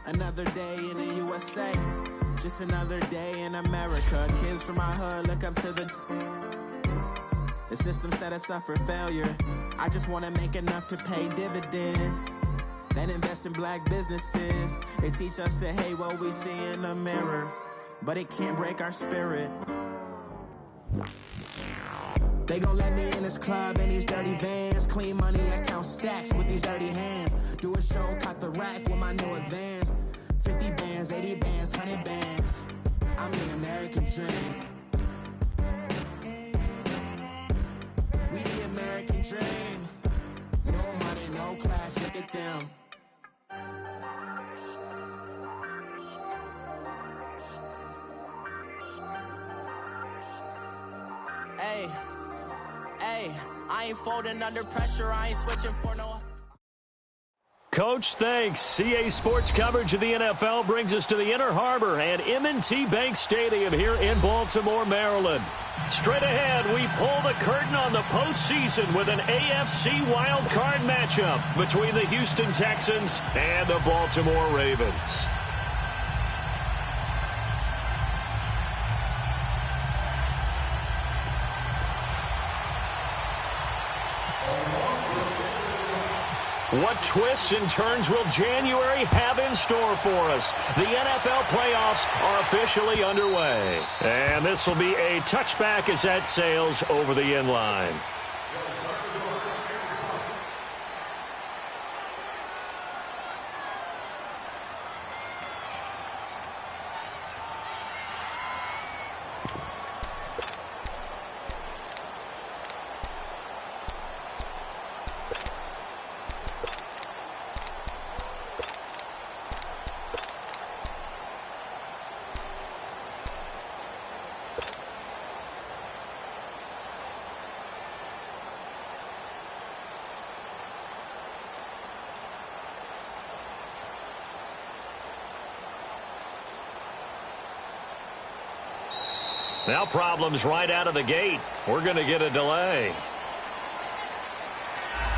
Another day in the USA, just another day in America. Kids from my hood look up to the system set us up for failure. I just want to make enough to pay dividends, then invest in black businesses. They teach us to hate what we see in the mirror, but it can't break our spirit. They gon' let me in this club in these dirty vans. Clean money, I count stacks with these dirty hands. Do a show, cut the rack with my new advance. 50 bands, 80 bands, 100 bands. I'm the American dream. We the American dream. No money, no class, look at them. Hey, I ain't folding under pressure, I ain't switching for no... Coach, thanks. CA Sports coverage of the NFL brings us to the Inner Harbor and M&T Bank Stadium here in Baltimore, Maryland. Straight ahead, we pull the curtain on the postseason with an AFC wildcard matchup between the Houston Texans and the Baltimore Ravens. What twists and turns will January have in store for us? The NFL playoffs are officially underway. And this will be a touchback as that sails over the end line. Now problems right out of the gate. We're going to get a delay.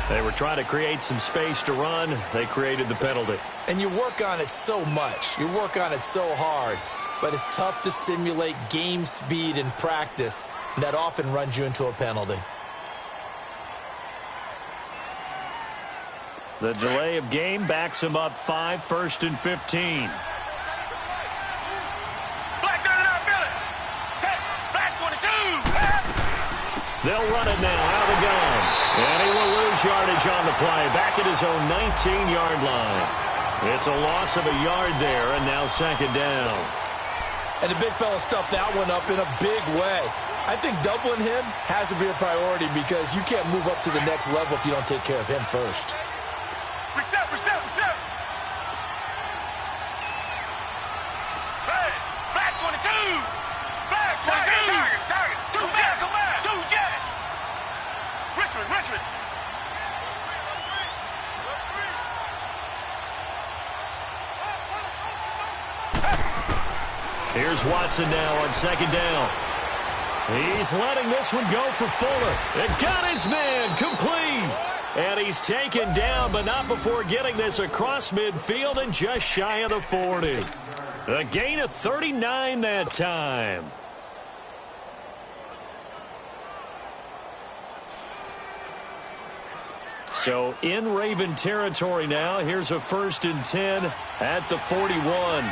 They were trying to create some space to run. They created the penalty. And you work on it so much. You work on it so hard. But it's tough to simulate game speed in practice. And that often runs you into a penalty. The delay of game backs him up 5, 1st and 15. They'll run it now out of the gun. And he will lose yardage on the play. Back at his own 19-yard line. It's a loss of a yard there, and now 2nd down. And the big fella stuffed that one up in a big way. I think doubling him has to be a priority because you can't move up to the next level if you don't take care of him first. Reset. Hey, back 22. Back 22. Target. Come back. Richmond. Here's Watson now on 2nd down. He's letting this one go for Fuller. It got his man complete. And he's taken down, but not before getting this across midfield and just shy of the 40. A gain of 39 that time. So in Raven territory now. Here's a 1st and 10 at the 41.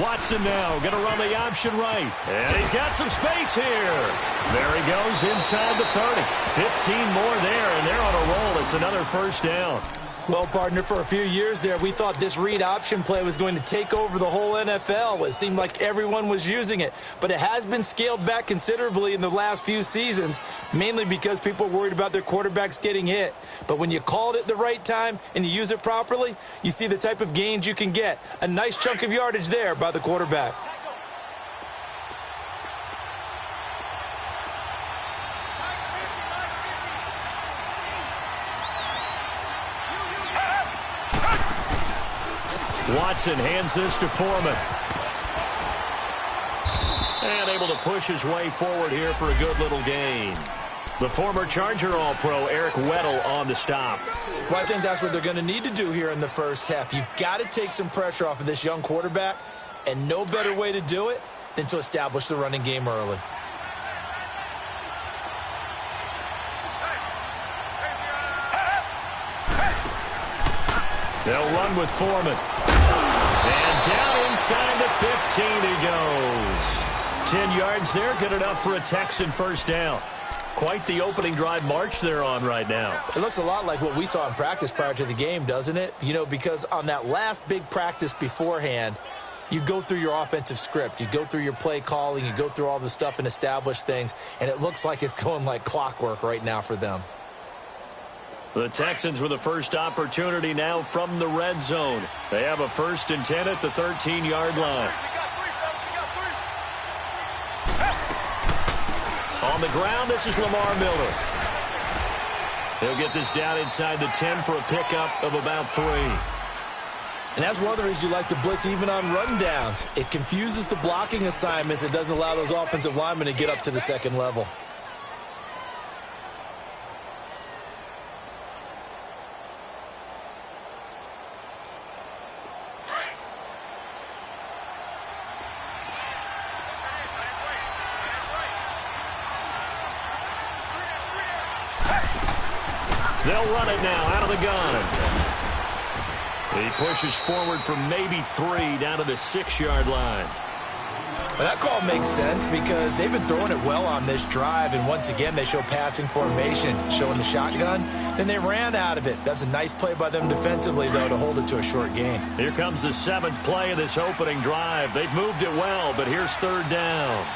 Watson now going to run the option right. And he's got some space here. There he goes inside the 30. 15 more there, and they're on a roll. It's another 1st down. Well, partner, for a few years there, we thought this read option play was going to take over the whole NFL. It seemed like everyone was using it. But it has been scaled back considerably in the last few seasons, mainly because people are worried about their quarterbacks getting hit. But when you call it at the right time and you use it properly, you see the type of gains you can get. A nice chunk of yardage there by the quarterback. Watson hands this to Foreman. And able to push his way forward here for a good little gain. The former Charger All-Pro Eric Weddle on the stop. Well, I think that's what they're going to need to do here in the first half. You've got to take some pressure off of this young quarterback, and no better way to do it than to establish the running game early. They'll run with Foreman. And down inside the 15 he goes. 10 yards there, good enough for a Texan first down. Quite the opening drive march they're on right now. It looks a lot like what we saw in practice prior to the game, doesn't it? You know, because on that last big practice beforehand, you go through your offensive script. You go through your play calling. You go through all the stuff and establish things. And it looks like it's going like clockwork right now for them. The Texans with the first opportunity now from the red zone. They have a 1st and 10 at the 13-yard line. On the ground, this is Lamar Miller. He'll get this down inside the 10 for a pickup of about 3. And that's one of the reasons you like to blitz even on rundowns. It confuses the blocking assignments. It doesn't allow those offensive linemen to get up to the second level. They'll run it now out of the gun. He pushes forward for maybe 3 down to the 6-yard line. Well, that call makes sense because they've been throwing it well on this drive, and once again they show passing formation, showing the shotgun. Then they ran out of it. That's a nice play by them defensively, though, to hold it to a short gain. Here comes the 7th play of this opening drive. They've moved it well, but here's 3rd down.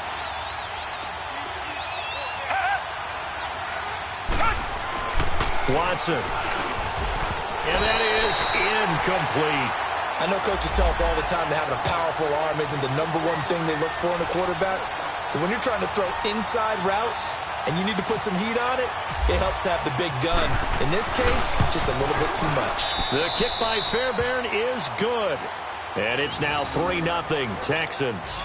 Watson. And that is incomplete. I know coaches tell us all the time that having a powerful arm isn't the #1 thing they look for in a quarterback. But when you're trying to throw inside routes and you need to put some heat on it, it helps have the big gun. In this case, just a little bit too much. The kick by Fairbairn is good. And it's now 3-0 Texans.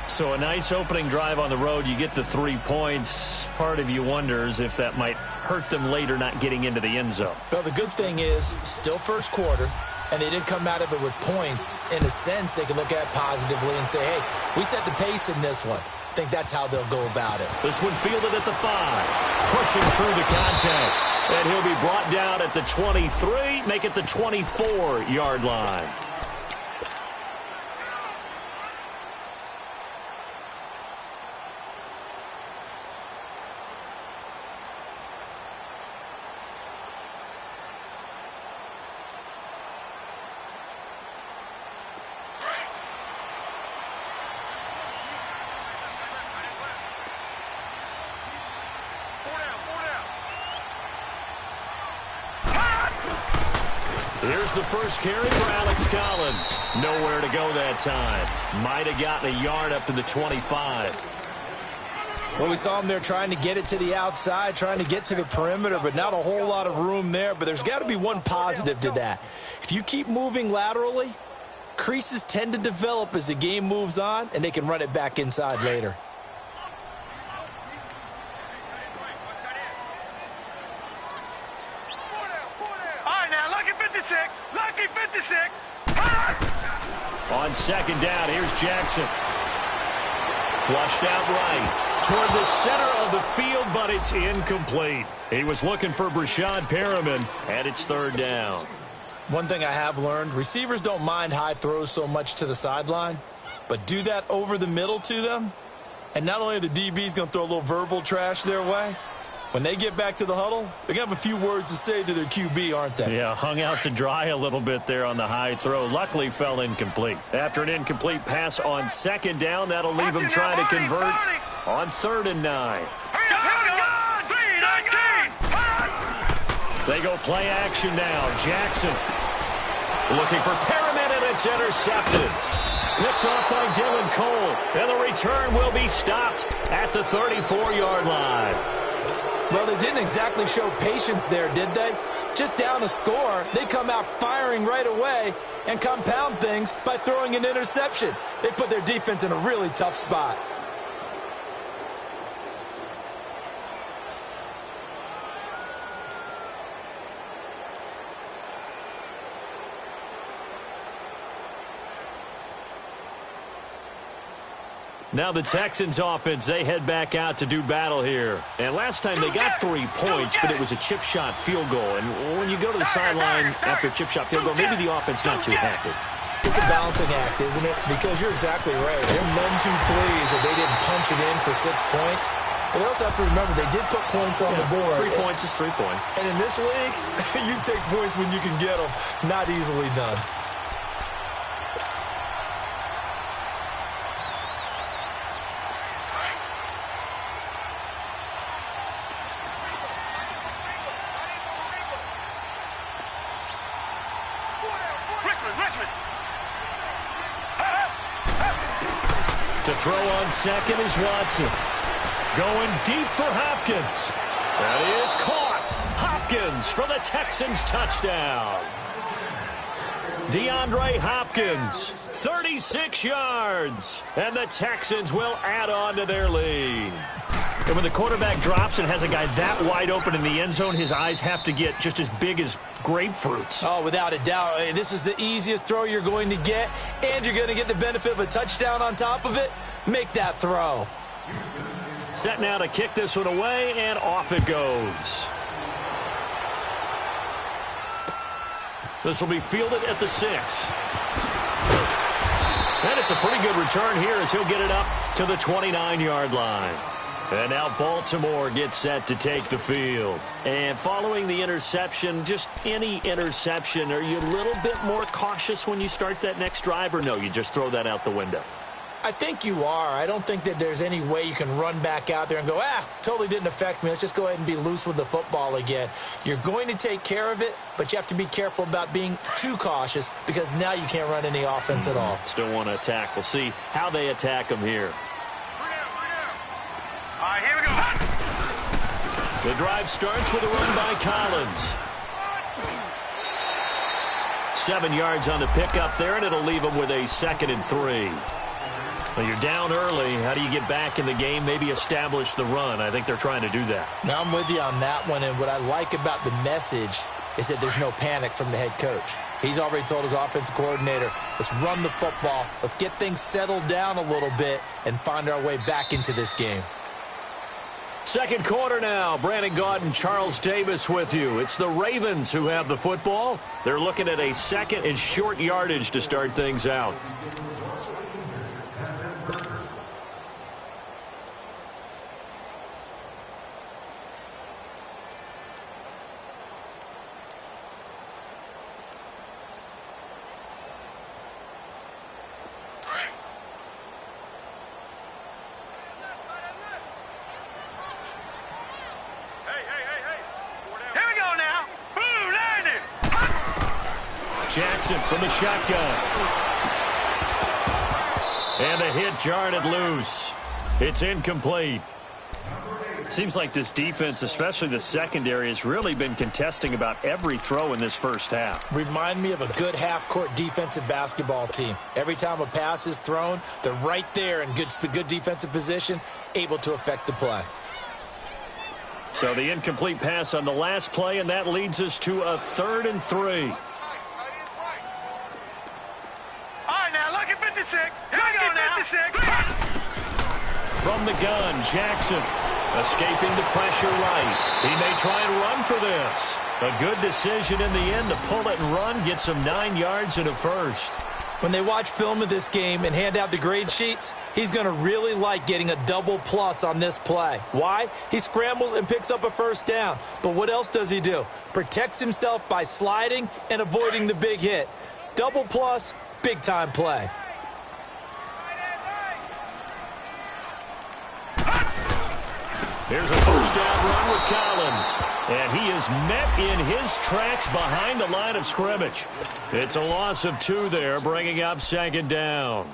So a nice opening drive on the road. You get the 3 points. Part of you wonders if that might hurt them later not getting into the end zone. Well, the good thing is still first quarter, and they did come out of it with points. In a sense, they can look at positively and say, hey, we set the pace in this one. I think that's how they'll go about it. This one fielded at the 5. Pushing through the contact. And he'll be brought down at the 23. Make it the 24-yard line. Here's the first carry for Alex Collins. Nowhere to go that time. Might have gotten a yard up to the 25. Well, we saw him there trying to get it to the outside, trying to get to the perimeter, but not a whole lot of room there. But there's got to be one positive to that. If you keep moving laterally, creases tend to develop as the game moves on, and they can run it back inside later. Lucky 56. On 2nd down, here's Jackson. Flushed out right toward the center of the field, but it's incomplete. He was looking for Brashad Perriman, and it's 3rd down. One thing I have learned, receivers don't mind high throws so much to the sideline, but do that over the middle to them, and not only are the DBs going to throw a little verbal trash their way, when they get back to the huddle, they're going to have a few words to say to their QB, aren't they? Yeah, hung out to dry a little bit there on the high throw. Luckily fell incomplete. After an incomplete pass on 2nd down, that'll leave him trying to convert on 3rd and 9. They go play action now. Jackson looking for Perriman, and it's intercepted. Picked off by Dylan Cole. And the return will be stopped at the 34-yard line. Well, they didn't exactly show patience there, did they? Just down a score, they come out firing right away and compound things by throwing an interception. They put their defense in a really tough spot. Now the Texans offense, they head back out to do battle here. And last time they got 3 points, but it was a chip shot field goal. And when you go to the sideline after a chip shot field goal, maybe the offense not too happy. It's a balancing act, isn't it? Because you're exactly right. They're none too pleased that they didn't punch it in for 6 points. But they also have to remember they did put points on the board. 3 points is 3 points. And in this league, you take points when you can get them, not easily done. To throw on second is Watson. Going deep for Hopkins. That is caught. Hopkins for the Texans touchdown. DeAndre Hopkins, 36 yards. And the Texans will add on to their lead. And when the quarterback drops and has a guy that wide open in the end zone, his eyes have to get just as big as grapefruits. Oh, without a doubt. This is the easiest throw you're going to get, and you're going to get the benefit of a touchdown on top of it. Make that throw. Set now to kick this one away, and off it goes. This will be fielded at the 6. And it's a pretty good return here as he'll get it up to the 29-yard line. And now Baltimore gets set to take the field. And following the interception, just any interception, are you a little bit more cautious when you start that next drive, or no, you just throw that out the window? I think you are. I don't think that there's any way you can run back out there and go, totally didn't affect me. Let's just go ahead and be loose with the football again. You're going to take care of it, but you have to be careful about being too cautious because now you can't run any offense at all. Still want to attack. We'll see how they attack them here. All right, here we go. The drive starts with a run by Collins. 7 yards on the pickup there, and it'll leave them with a 2nd and 3. Well, you're down early. How do you get back in the game, maybe establish the run? I think they're trying to do that. Now I'm with you on that one, and what I like about the message is that there's no panic from the head coach. He's already told his offensive coordinator, let's run the football, let's get things settled down a little bit and find our way back into this game. Second quarter now. Brandon Gaudin, Charles Davis with you. It's the Ravens who have the football. They're looking at a 2nd and short yardage to start things out. Jackson from the shotgun. And the hit jarred it loose. It's incomplete. Seems like this defense, especially the secondary, has really been contesting about every throw in this first half. Remind me of a good half-court defensive basketball team. Every time a pass is thrown, they're right there in good defensive position, able to affect the play. So the incomplete pass on the last play, and that leads us to a 3rd and 3. From the gun, Jackson escaping the pressure right. He may try and run for this. A good decision in the end to pull it and run, get some 9 yards and a first. When they watch film of this game and hand out the grade sheets, he's going to really like getting a double plus on this play. Why? He scrambles and picks up a first down. But what else does he do? Protects himself by sliding and avoiding the big hit. Double plus, big-time play. Here's a first down run with Collins. And he is met in his tracks behind the line of scrimmage. It's a loss of 2 there, bringing up 2nd down.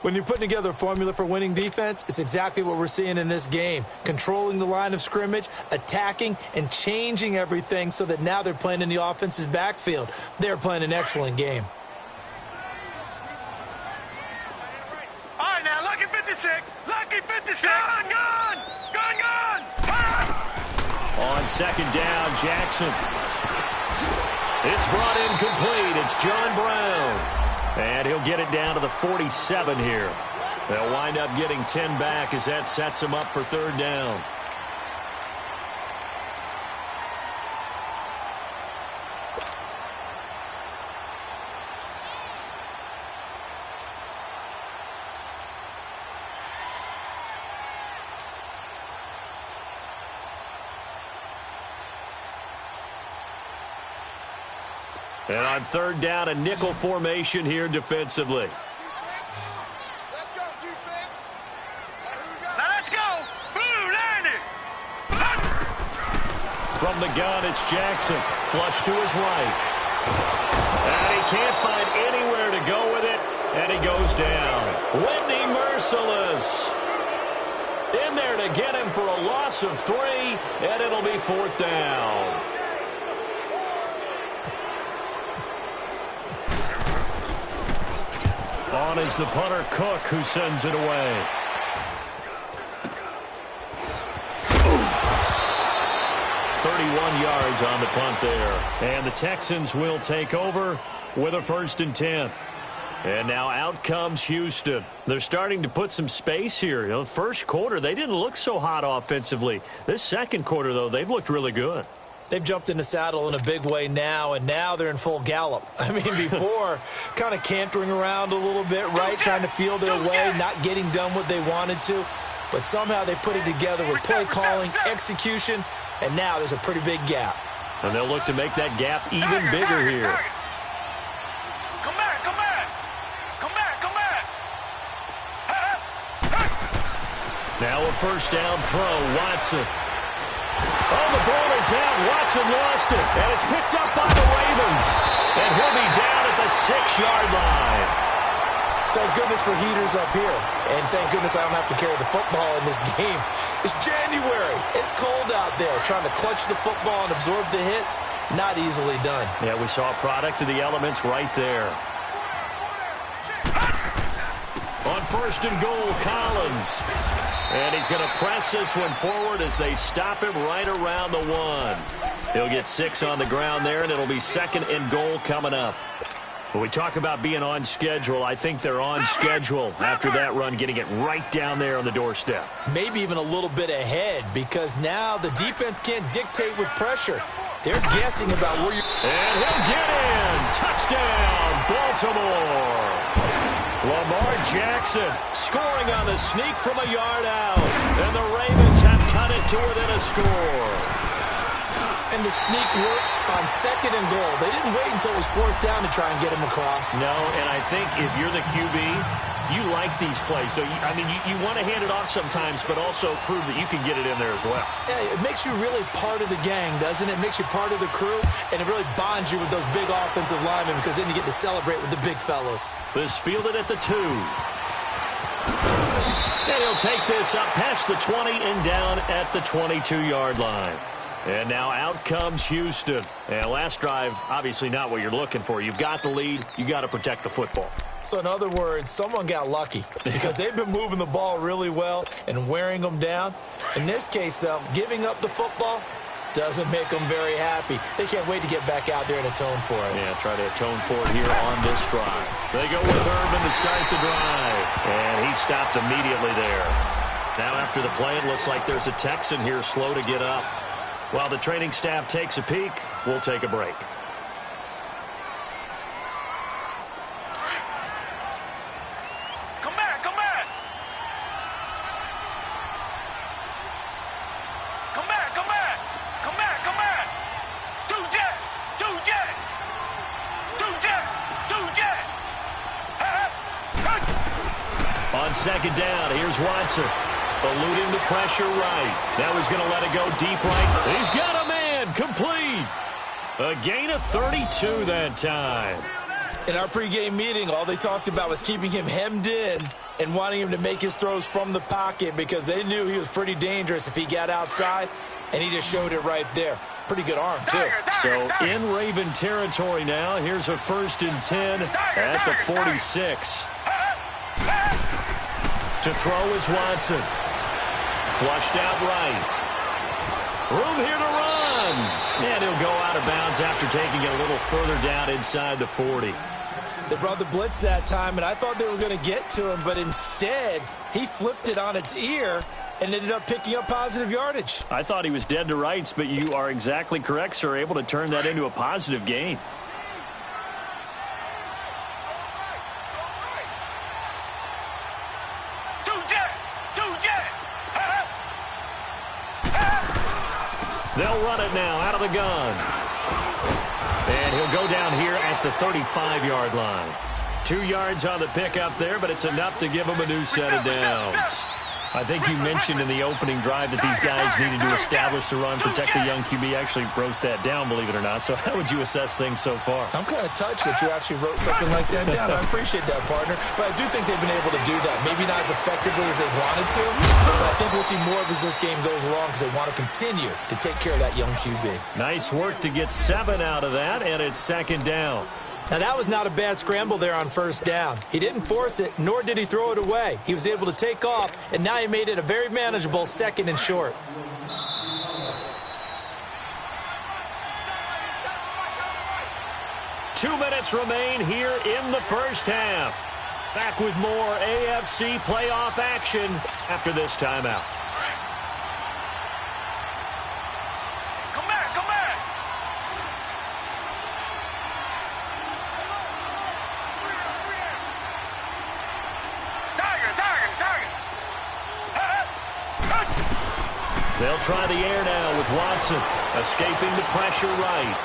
When you're putting together a formula for winning defense, it's exactly what we're seeing in this game. Controlling the line of scrimmage, attacking, and changing everything so that now they're playing in the offense's backfield. They're playing an excellent game. All right, now, lucky 56. Lucky 56. Gun! On 2nd down, Jackson. It's brought in complete. It's John Brown. And he'll get it down to the 47 here. They'll wind up getting 10 back as that sets them up for third down. And on third down, a nickel formation here defensively. Let's go, defense. Now let's go. Blue, landing. From the gun, it's Jackson. Flush to his right. And he can't find anywhere to go with it, and he goes down. Whitney merciless. In there to get him for a loss of 3, and it'll be fourth down. On is the punter, Cook, who sends it away. Ooh. 31 yards on the punt there. And the Texans will take over with a 1st and 10. And now out comes Houston. They're starting to put some space here. You know, first quarter, they didn't look so hot offensively. This second quarter, though, they've looked really good. They've jumped in the saddle in a big way now, and now they're in full gallop. I mean, before, kind of cantering around a little bit, right, trying to feel their way, not getting done what they wanted to. But somehow they put it together with play calling, execution, and now there's a pretty big gap. And they'll look to make that gap even bigger here. Come back, come back. Come back, come back. Now a first down throw, Watson. Oh, the ball is out. Watson lost it, and it's picked up by the Ravens. And he'll be down at the 6-yard line. Thank goodness for heaters up here. And thank goodness I don't have to carry the football in this game. It's January. It's cold out there. Trying to clutch the football and absorb the hits, not easily done. Yeah, we saw a product of the elements right there. On 1st and goal, Collins. And he's going to press this one forward as they stop him right around the 1. He'll get 6 on the ground there, and it'll be 2nd and goal coming up. When we talk about being on schedule, I think they're on schedule after that run, getting it right down there on the doorstep. Maybe even a little bit ahead, because now the defense can't dictate with pressure. They're guessing about where you're... And he'll get in. Touchdown, Baltimore. Lamar Jackson scoring on the sneak from a yard out. And the Ravens have cut it to within a score. And the sneak works on 2nd and goal. They didn't wait until it was 4th down to try and get him across. No, and I think if you're the QB, you like these plays. Don't you? I mean, you want to hand it off sometimes, but also prove that you can get it in there as well. Yeah, it makes you really part of the gang, doesn't it? It makes you part of the crew, and it really bonds you with those big offensive linemen because then you get to celebrate with the big fellas. This fielded at the 2. And he'll take this up past the 20 and down at the 22-yard line. And now out comes Houston. And last drive, obviously not what you're looking for. You've got the lead. You got to protect the football. So in other words, someone got lucky because they've been moving the ball really well and wearing them down. In this case, though, giving up the football doesn't make them very happy. They can't wait to get back out there and atone for it. Yeah, try to atone for it here on this drive. They go with Irvin to start the drive. And he stopped immediately there. Now after the play, it looks like there's a Texan here slow to get up. While the training staff takes a peek, we'll take a break. Come back, come back. Come back, come back. Come back, come back. 2 jet, 2 jet. 2 jet, 2 jet. On 2nd down, here's Watson. Eluding the pressure right. Now he's going to let it go deep right. He's got a man. Complete. A gain of 32 that time. In our pregame meeting, all they talked about was keeping him hemmed in and wanting him to make his throws from the pocket because they knew he was pretty dangerous if he got outside, and he just showed it right there. Pretty good arm, too. So in Raven territory now, here's a 1st and 10 at the 46. To throw is Watson. Flushed out right. Room here to run. And he'll go out of bounds after taking it a little further down inside the 40. They brought the blitz that time, and I thought they were going to get to him, but instead, he flipped it on its ear and ended up picking up positive yardage. I thought he was dead to rights, but you are exactly correct, sir. Able to turn that into a positive gain. They'll run it now out of the gun. And he'll go down here at the 35-yard line. 2 yards on the pickup there, but it's enough to give him a new set of downs. I think you mentioned in the opening drive that these guys needed to establish the run, protect the young QB. Actually wrote that down, believe it or not. So how would you assess things so far? I'm kind of touched that you actually wrote something like that down. I appreciate that, partner. But I do think they've been able to do that. Maybe not as effectively as they wanted to, but I think we'll see more of as this game goes along because they want to continue to take care of that young QB. Nice work to get 7 out of that, and it's second down. Now, that was not a bad scramble there on first down. He didn't force it, nor did he throw it away. He was able to take off, and now he made it a very manageable 2nd and short. Two minutes remain here in the first half. Back with more AFC playoff action after this timeout. They'll try the air now with Watson, escaping the pressure right.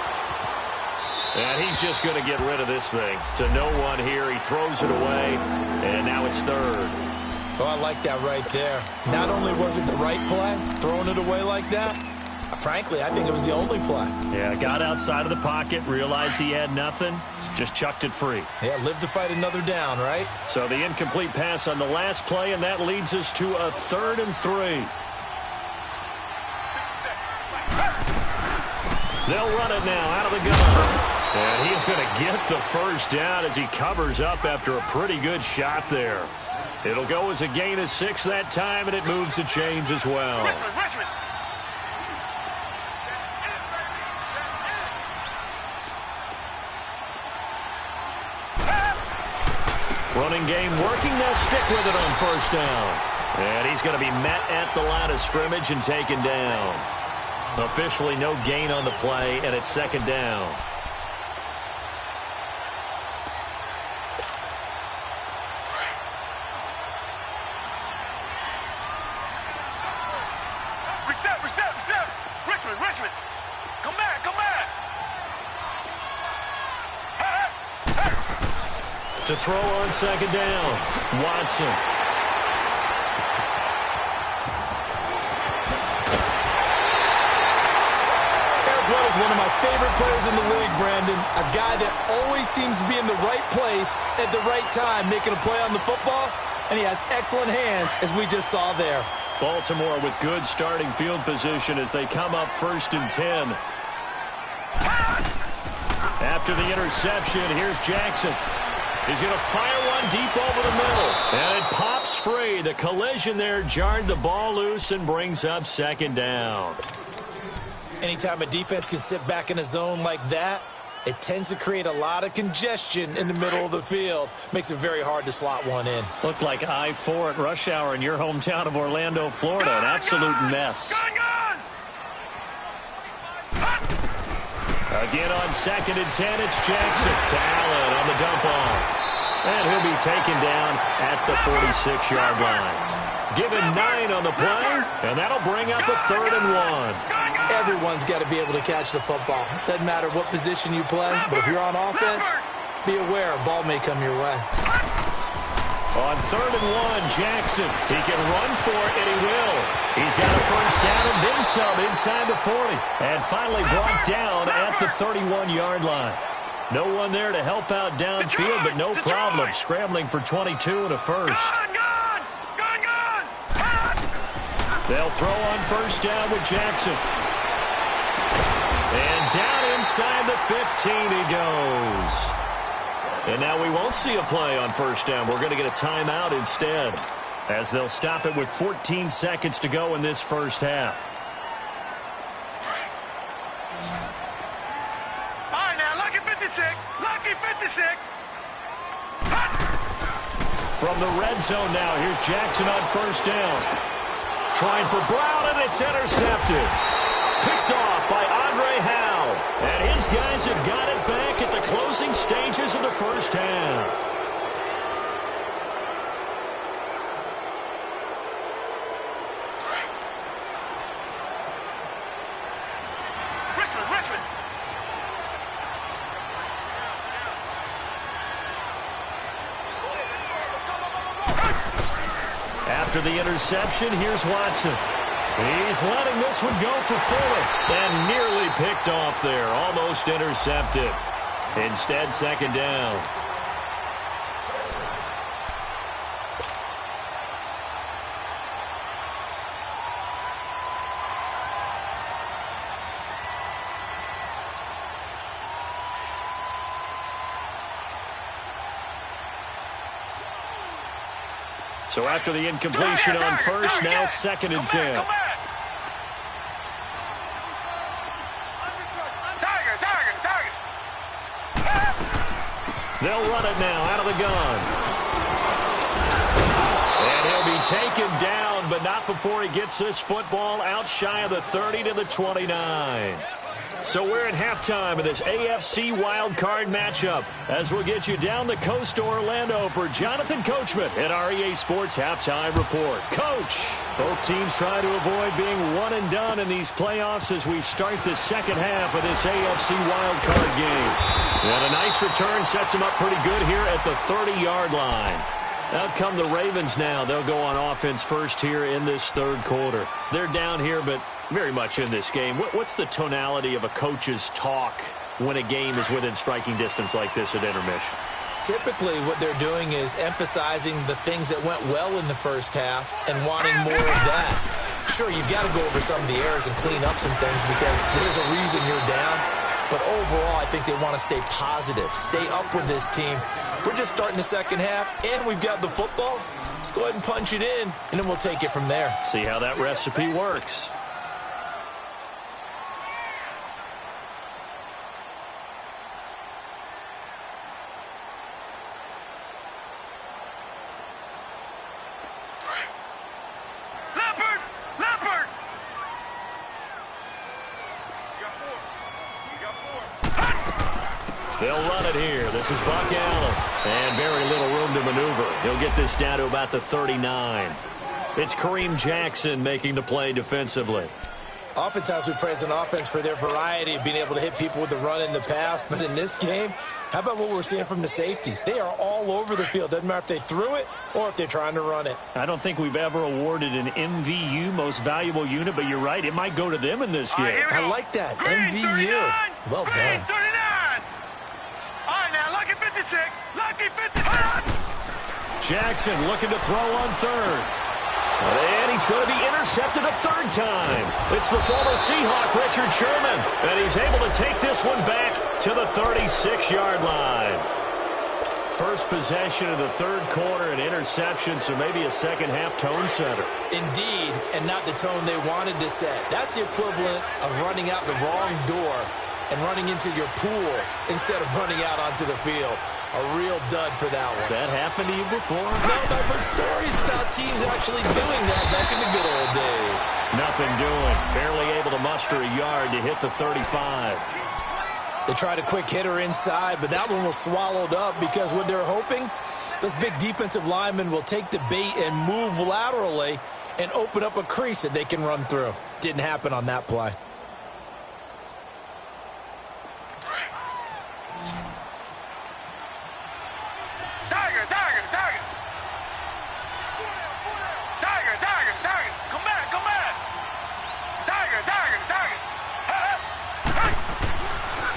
And he's just going to get rid of this thing. To no one here, he throws it away, and now it's 3rd. So I like that right there. Not only was it the right play, throwing it away like that, frankly, I think it was the only play. Yeah, got outside of the pocket, realized he had nothing, just chucked it free. Yeah, live to fight another down, right? So the incomplete pass on the last play, and that leads us to a 3rd and 3. They'll run it now out of the gun. And he's going to get the first down as he covers up after a pretty good shot there. It'll go as a gain of 6 that time, and it moves the chains as well. Richmond. Running game working. They'll stick with it on first down. And he's going to be met at the line of scrimmage and taken down. Officially no gain on the play, and it's 2nd down. Reset. Richmond. Come back. To throw on 2nd down, Watson. Is one of my favorite players in the league, Brandon. A guy that always seems to be in the right place at the right time, making a play on the football, and he has excellent hands, as we just saw there. Baltimore with good starting field position as they come up 1st and 10. After the interception, here's Jackson. He's going to fire one deep over the middle, and it pops free. The collision there jarred the ball loose and brings up 2nd down. Anytime a defense can sit back in a zone like that, it tends to create a lot of congestion in the middle of the field. Makes it very hard to slot one in. Looked like I-4 at rush hour in your hometown of Orlando, Florida. An absolute mess. Again on 2nd and 10, it's Jackson to Allen on the dump off. And he'll be taken down at the 46-yard line. Given 9 on the play, and that'll bring up a 3rd and 1. Everyone's got to be able to catch the football. Doesn't matter what position you play, but if you're on offense, be aware a ball may come your way. On 3rd and 1, Jackson. He can run for it, and he will. He's got a first down and then some inside the 40. And finally brought down at the 31-yard line. No one there to help out downfield, but no problem. Scrambling for 22 and a first. They'll throw on first down with Jackson. And down inside the 15 he goes. And now we won't see a play on first down. We're going to get a timeout instead, as they'll stop it with 14 seconds to go in this first half. All right, now, lucky 56. From the red zone now, here's Jackson on first down. Trying for Brown, and it's intercepted. Picked off by Andre Howe. And his guys have got it back at the closing stages of the first half. After the interception, here's Watson. He's letting this one go for Fuller. And nearly picked off there. Almost intercepted. Instead, second down. So after the incompletion on first, now second and 10. They'll run it now out of the gun. And he'll be taken down, but not before he gets this football out shy of the 30 to the 29. So we're at halftime of this AFC wildcard matchup as we'll get you down the coast to Orlando for Jonathan Coachman at our EA Sports Halftime Report. Coach, both teams try to avoid being one and done in these playoffs as we start the second half of this AFC wildcard game. And a nice return sets them up pretty good here at the 30-yard line. Out come the Ravens now. They'll go on offense first here in this third quarter. They're down here, but very much in this game. What's the tonality of a coach's talk when a game is within striking distance like this at intermission? Typically, what they're doing is emphasizing the things that went well in the first half and wanting more of that. Sure, you've got to go over some of the errors and clean up some things because there's a reason you're down. But overall, I think they want to stay positive, stay up with this team. We're just starting the second half, and we've got the football. Let's go ahead and punch it in, and then we'll take it from there. See how that recipe works. They'll run it here. This is Buck Allen. And very little room to maneuver. He'll get this down to about the 39. It's Kareem Jackson making the play defensively. Oftentimes we praise an offense for their variety of being able to hit people with the run in the pass. But in this game, how about what we're seeing from the safeties? They are all over the field. Doesn't matter if they threw it or if they're trying to run it. I don't think we've ever awarded an MVU, most valuable unit, but you're right. It might go to them in this game. I like that. Green, MVU. Well done. 39. All right, now, lucky 56. Lucky 56. Jackson looking to throw on third. And he's going to be intercepted a third time. It's the former Seahawk, Richard Sherman. And he's able to take this one back to the 36-yard line. First possession of the third quarter, an interception, so maybe a second-half tone setter. Indeed, and not the tone they wanted to set. That's the equivalent of running out the wrong door and running into your pool instead of running out onto the field. A real dud for that one. Has that happened to you before? No, but I've heard stories about teams actually doing that back in the good old days. Nothing doing. Barely able to muster a yard to hit the 35. They tried a quick hitter inside, but that one was swallowed up because what they're hoping, those big defensive linemen will take the bait and move laterally and open up a crease that they can run through. Didn't happen on that play.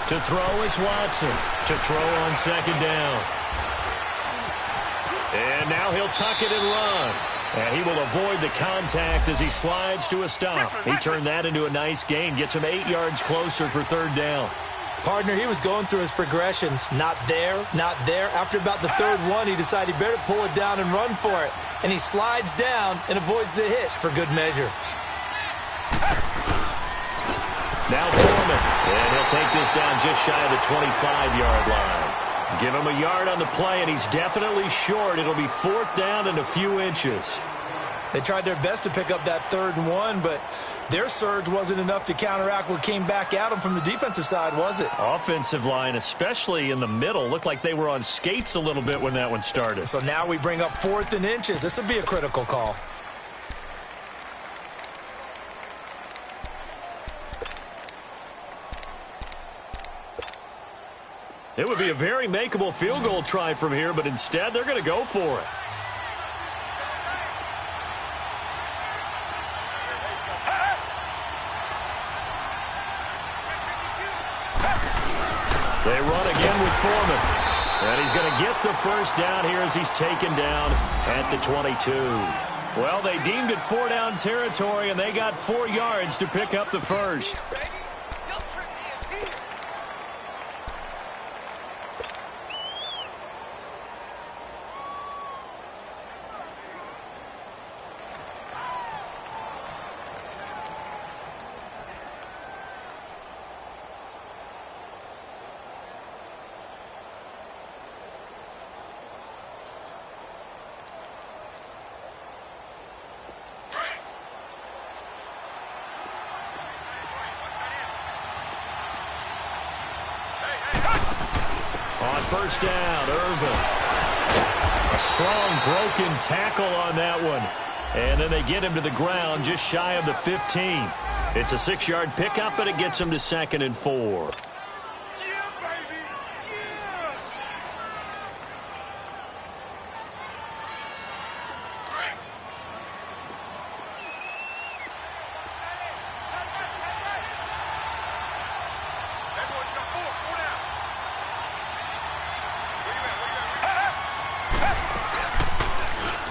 To throw is Watson. To throw on second down. And now he'll tuck it and run. And he will avoid the contact as he slides to a stop. He turned that into a nice gain. Gets him 8 yards closer for third down. Partner, he was going through his progressions. Not there, not there. After about the third one, he decided he better pull it down and run for it. And he slides down and avoids the hit for good measure. Now Foreman, and he'll take this down just shy of the 25-yard line. Give him a yard on the play, and he's definitely short. It'll be 4th down and a few inches. They tried their best to pick up that 3rd and 1, but their surge wasn't enough to counteract what came back at them from the defensive side, was it? Offensive line, especially in the middle, looked like they were on skates a little bit when that one started. So now we bring up 4th and inches. This will be a critical call. It would be a very makeable field goal try from here, but instead they're going to go for it. They run again with Foreman. And he's going to get the 1st down here as he's taken down at the 22. Well, they deemed it 4-down territory, and they got 4 yards to pick up the 1st. On 1st down, Irvin. A strong broken tackle on that one. And then they get him to the ground just shy of the 15. It's a 6-yard pickup, and it gets him to 2nd and 4.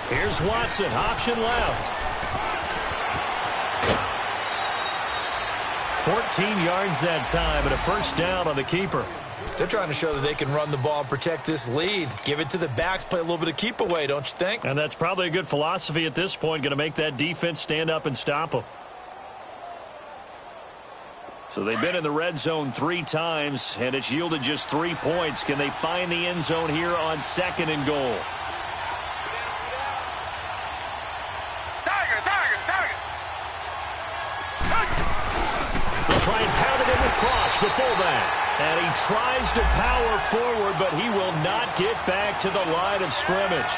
Here's Watson, option left. 14 yards that time, and a 1st down on the keeper. They're trying to show that they can run the ball and protect this lead. Give it to the backs, play a little bit of keep away, don't you think? And that's probably a good philosophy at this point, going to make that defense stand up and stop them. So they've been in the red zone 3 times, and it's yielded just 3 points. Can they find the end zone here on 2nd and goal? Try and pound it in with Cross, the fullback. And he tries to power forward, but he will not get back to the line of scrimmage.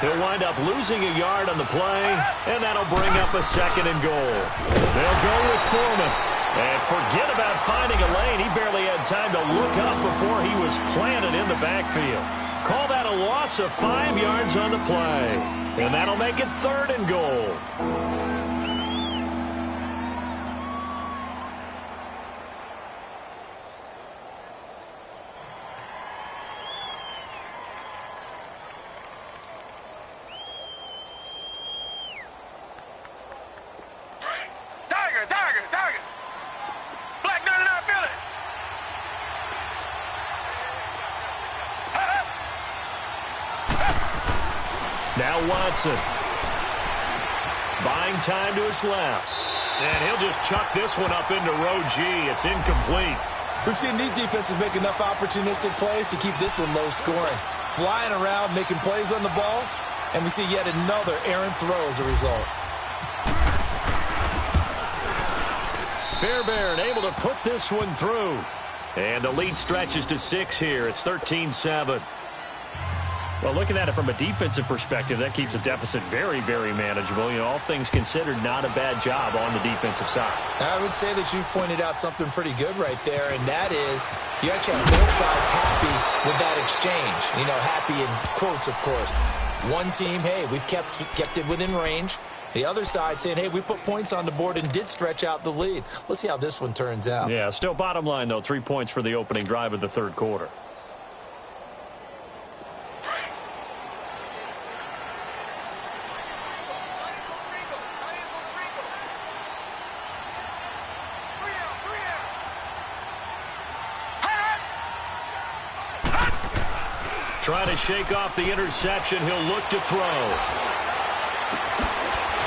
He'll wind up losing a yard on the play, and that'll bring up a 2nd and goal. They'll go with Foreman. And forget about finding a lane. He barely had time to look up before he was planted in the backfield. Call that a loss of 5 yards on the play. And that'll make it 3rd and goal. Now Watson. Buying time to his left. And he'll just chuck this one up into row G. It's incomplete. We've seen these defenses make enough opportunistic plays to keep this one low scoring. Flying around, making plays on the ball, and we see yet another errant throw as a result. Fairbairn able to put this one through. And the lead stretches to 6 here. It's 13-7. Well, looking at it from a defensive perspective, that keeps the deficit very, very manageable. You know, all things considered, not a bad job on the defensive side. I would say that you've pointed out something pretty good right there, and that is you actually have both sides happy with that exchange. You know, happy in quotes, of course. One team, hey, we've kept it within range. The other side saying, hey, we put points on the board and did stretch out the lead. Let's see how this one turns out. Yeah, still bottom line, though, 3 points for the opening drive of the 3rd quarter. Trying to shake off the interception. He'll look to throw.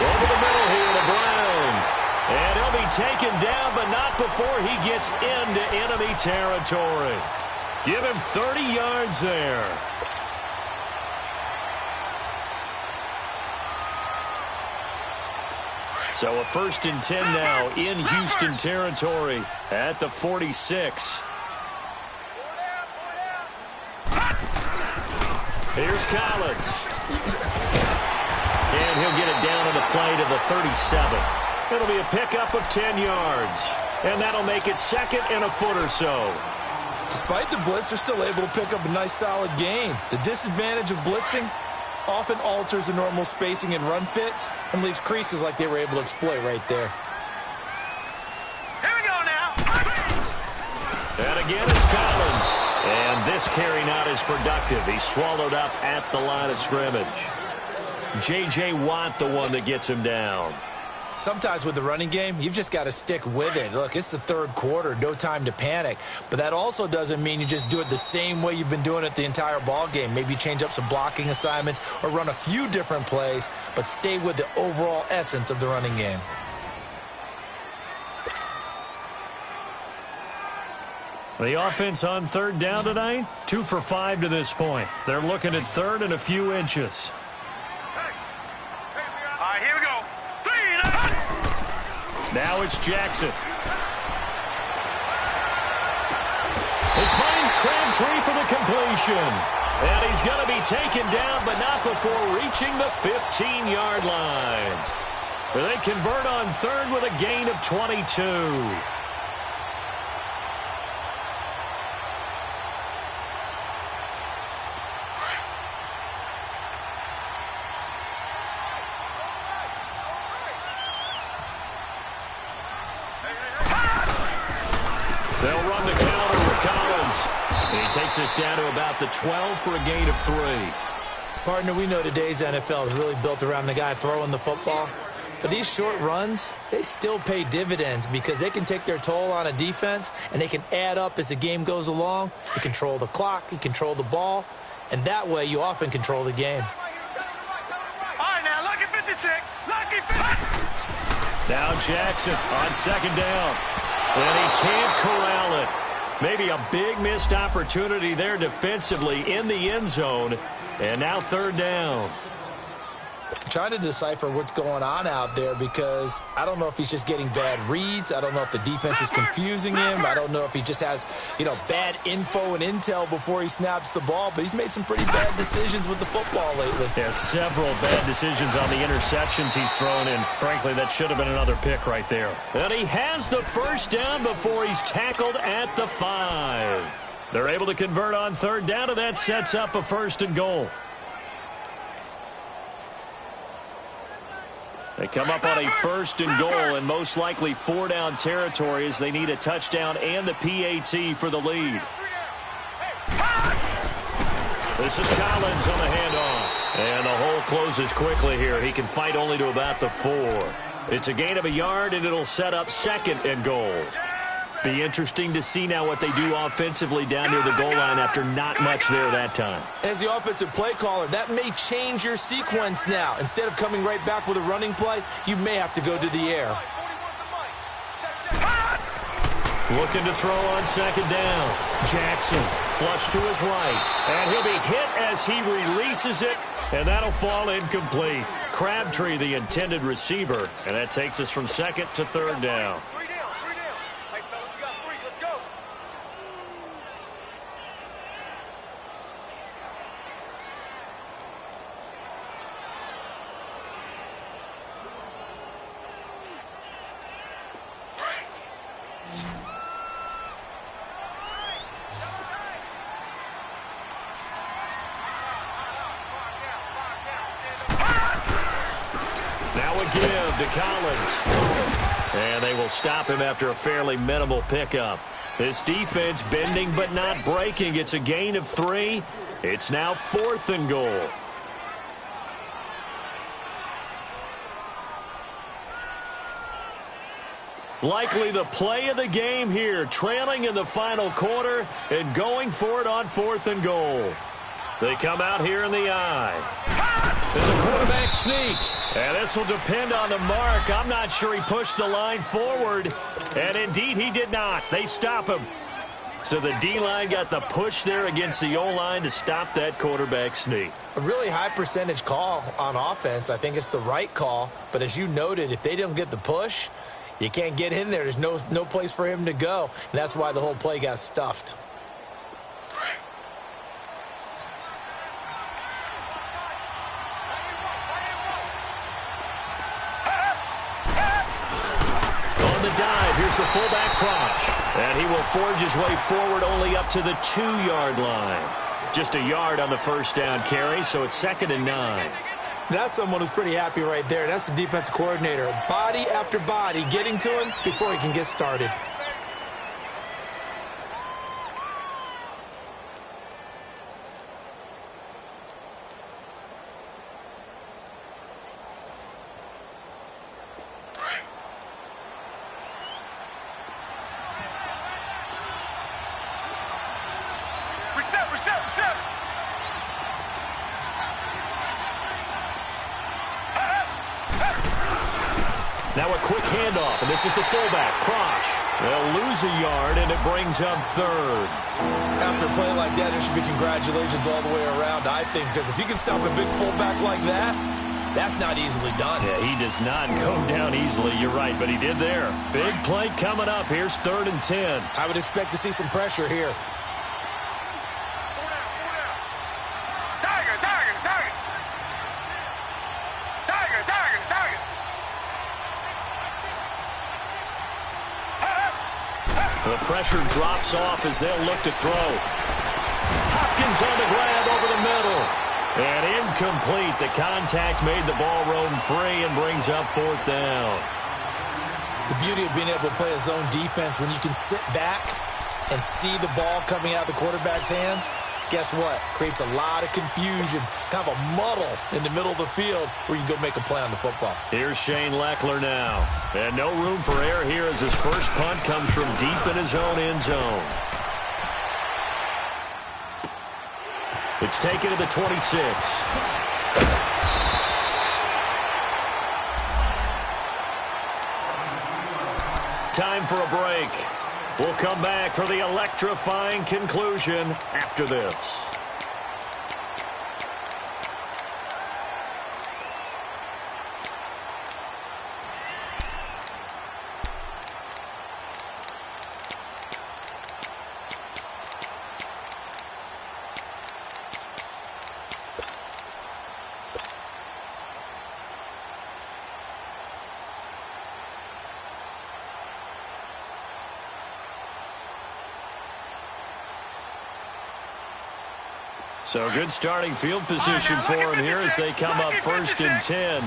Over the middle here to Brown. And he'll be taken down, but not before he gets into enemy territory. Give him 30 yards there. So a 1st and 10 now in Houston territory at the 46. Here's Collins. And he'll get it down on the play to the 37. It'll be a pickup of 10 yards. And that'll make it 2nd and a foot or so. Despite the blitz, they're still able to pick up a nice solid gain. The disadvantage of blitzing often alters the normal spacing and run fits and leaves creases like they were able to exploit right there. Here we go now. And again, it's Collins. And this carry not as productive. He's swallowed up at the line of scrimmage. J.J. Watt, the one that gets him down. Sometimes with the running game, you've just got to stick with it. Look, it's the 3rd quarter, no time to panic. But that also doesn't mean you just do it the same way you've been doing it the entire ball game. Maybe change up some blocking assignments or run a few different plays, but stay with the overall essence of the running game. The offense on 3rd down tonight, 2 for 5 to this point. They're looking at 3rd and a few inches. All right, here we go. 3 and a... Now it's Jackson. He finds Crabtree for the completion. And he's going to be taken down, but not before reaching the 15-yard line. They convert on 3rd with a gain of 22. They'll run the counter with Collins. And he takes us down to about the 12 for a gain of 3. Partner, we know today's NFL is really built around the guy throwing the football. But these short runs, they still pay dividends because they can take their toll on a defense and they can add up as the game goes along. You control the clock, you control the ball, and that way you often control the game. All right, now, lucky 56. Lucky 56. Now Jackson on 2nd down. And he can't corral it. Maybe a big missed opportunity there defensively in the end zone. And now 3rd down. Trying to decipher what's going on out there because I don't know if he's just getting bad reads. I don't know if the defense is confusing him. I don't know if he just has, bad info and intel before he snaps the ball. But he's made some pretty bad decisions with the football lately. Yeah, several bad decisions on the interceptions he's thrown in. Frankly, that should have been another pick right there. And he has the 1st down before he's tackled at the 5. They're able to convert on 3rd down, and that sets up a 1st and goal. They come up on a 1st and goal and most likely 4-down territory as they need a touchdown and the PAT for the lead. This is Collins on the handoff. And the hole closes quickly here. He can fight only to about the 4. It's a gain of a yard, and it'll set up 2nd and goal. Be interesting to see now what they do offensively down near the goal line after not much there that time. As the offensive play caller, that may change your sequence now. Instead of coming right back with a running play, you may have to go to the air. Looking to throw on 2nd down. Jackson flush to his right. And he'll be hit as he releases it, and that'll fall incomplete. Crabtree, the intended receiver, and that takes us from 2nd to 3rd down. Give to Collins. And they will stop him after a fairly minimal pickup. This defense bending but not breaking. It's a gain of 3. It's now 4th and goal. Likely the play of the game here, trailing in the final quarter and going for it on 4th and goal. They come out here in the eye. There's a quarterback sneak. And this will depend on the mark. I'm not sure he pushed the line forward. And indeed, he did not. They stop him. So the D-line got the push there against the O-line to stop that quarterback sneak. A really high percentage call on offense. I think it's the right call. But as you noted, if they don't get the push, you can't get in there. There's no place for him to go. And that's why the whole play got stuffed. On the dive, here's the fullback Prosh. And he will forge his way forward only up to the 2-yard line. Just a yard on the first down carry, so it's 2nd and 9. That's someone who's pretty happy right there. That's the defensive coordinator. Body after body getting to him before he can get started. Now a quick handoff, and this is the fullback, Prosh. They'll lose a yard, and it brings up 3rd. After a play like that, there should be congratulations all the way around, I think, because if you can stop a big fullback like that, that's not easily done. Yeah, he does not go down easily, you're right, but he did there. Big play coming up. Here's 3rd and 10. I would expect to see some pressure here. The pressure drops off as they'll look to throw. Hopkins on the grab over the middle. And incomplete. The contact made the ball roam free and brings up 4th down. The beauty of being able to play a zone defense when you can sit back and see the ball coming out of the quarterback's hands, guess what? Creates a lot of confusion, kind of a muddle in the middle of the field where you can go make a play on the football. Here's Shane Leckler now. And no room for error here as his first punt comes from deep in his own end zone. It's taken to the 26. Time for a break. We'll come back for the electrifying conclusion after this. So good starting field position for him here as they come up 1st and 10.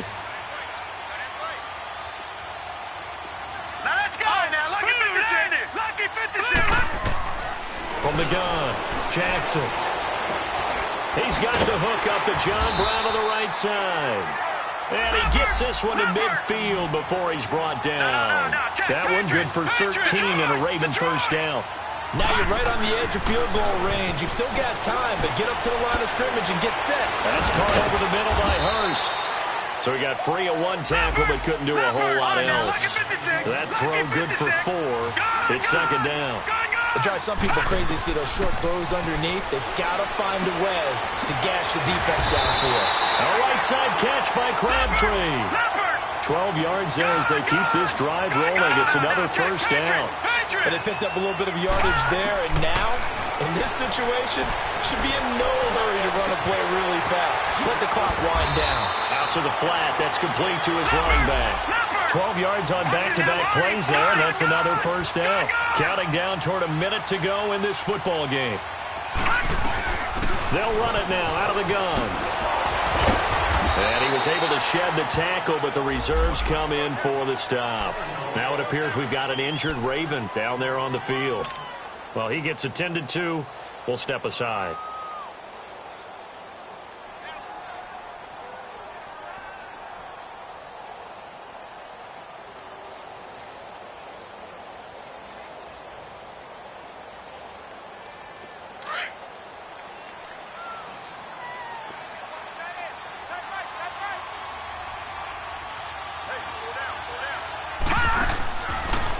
Now let's go. Now, lucky 56. Lucky 56. From the gun, Jackson. He's got the hook up to John Brown on the right side. And he gets this one to midfield before he's brought down. That one good for 13 and a Raven first down. Now you're right on the edge of field goal range. You've still got time, but get up to the line of scrimmage and get set. That's caught over the middle by Hurst. So he got free of 1 tackle, but couldn't do a whole lot else. That throw good for 4. It's 2nd down. It drives some people crazy to see those short throws underneath. They've got to find a way to gash the defense downfield. A right side catch by Crabtree. 12 yards there as they keep this drive rolling. It's another first down. And they picked up a little bit of yardage there, and now, in this situation, should be in no hurry to run a play really fast. Let the clock wind down. Out to the flat. That's complete to his running back. 12 yards on back-to-back plays there, and that's another first down. Counting down toward a minute to go in this football game. They'll run it now out of the gun. And he was able to shed the tackle, but the reserves come in for the stop. Now it appears we've got an injured Raven down there on the field. Well, he gets attended to. We'll step aside.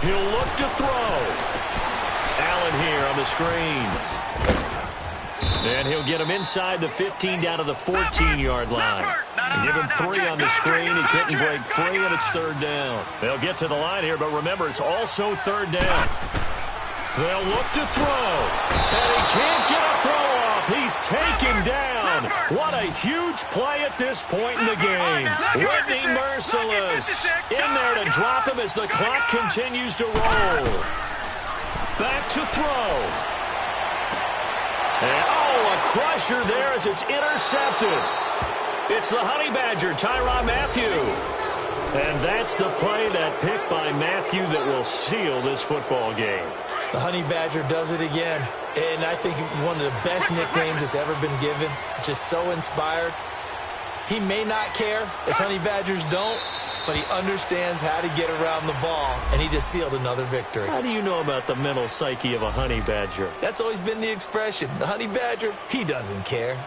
He'll look to throw. Allen here on the screen. And he'll get him inside the 15 down to the 14-yard line. Give him 3 on the screen. He couldn't break free, and it's 3rd down. They'll get to the line here, but remember, it's also 3rd down. They'll look to throw, and he can't get a throw off. He's taken down. What a huge play at this point in the game. Whitney merciless in there to drop him as the clock continues to roll. Back to throw. And, oh, a crusher there as it's intercepted. It's the Honey Badger, Tyrann Mathieu. And that's the play, that pick by Mathieu, that will seal this football game. The Honey Badger does it again. And I think one of the best nicknames that's ever been given. Just so inspired. He may not care, as Honey Badgers don't, but he understands how to get around the ball, and he just sealed another victory. How do you know about the mental psyche of a Honey Badger? That's always been the expression. The Honey Badger, he doesn't care.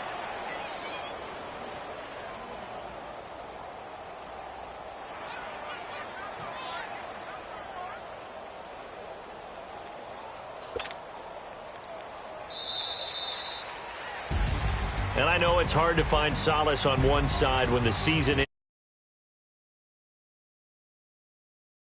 And I know it's hard to find solace on one side when the season